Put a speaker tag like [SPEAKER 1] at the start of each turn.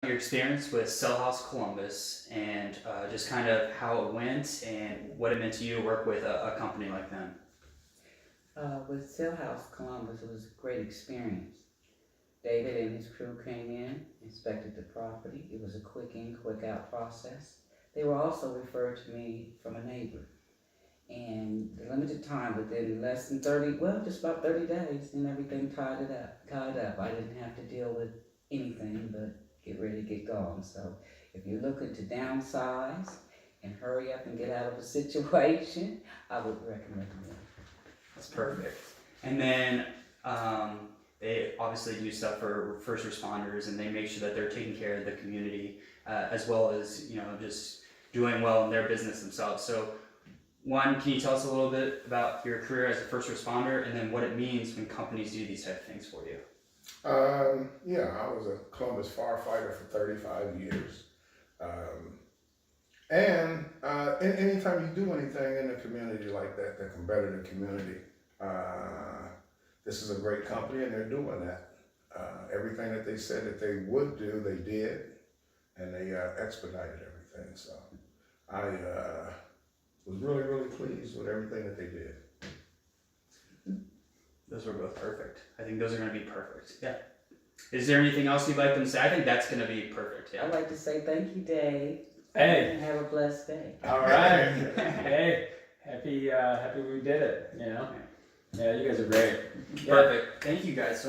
[SPEAKER 1] Your experience with Cell House Columbus and just kind of how it went and what it meant to you to work with a company like them.
[SPEAKER 2] With Cell House Columbus, it was a great experience. David and his crew came in, inspected the property. It was a quick in, quick out process. They were also referred to me from a neighbor. And the limited time, within less than 30, well, just about 30 days, and everything tied up. I didn't have to deal with anything but get ready to get going. So if you're looking to downsize and hurry up and get out of a situation, I would recommend it.
[SPEAKER 1] That's perfect. And then they obviously do stuff for first responders, and they make sure that they're taking care of the community as well as just doing well in their business themselves. So one, can you tell us a little bit about your career as a first responder, and then what it means when companies do these type of things for you?
[SPEAKER 3] Yeah, I was a Columbus firefighter for 35 years. And anytime you do anything in the community like that can better the community, this is a great company and they're doing that. Everything that they said that they would do, they did, and they expedited everything. So I was really, really pleased with everything that they did.
[SPEAKER 1] Those were both perfect. I think those are going to be perfect. Yeah. Is there anything else you'd like them to say? I think that's going to be perfect. Yeah.
[SPEAKER 2] I'd like to say thank you, Dave.
[SPEAKER 4] Hey.
[SPEAKER 2] And have a blessed day.
[SPEAKER 4] All right. Hey, happy we did it. Yeah, you guys are great.
[SPEAKER 1] Perfect. Thank you guys so much.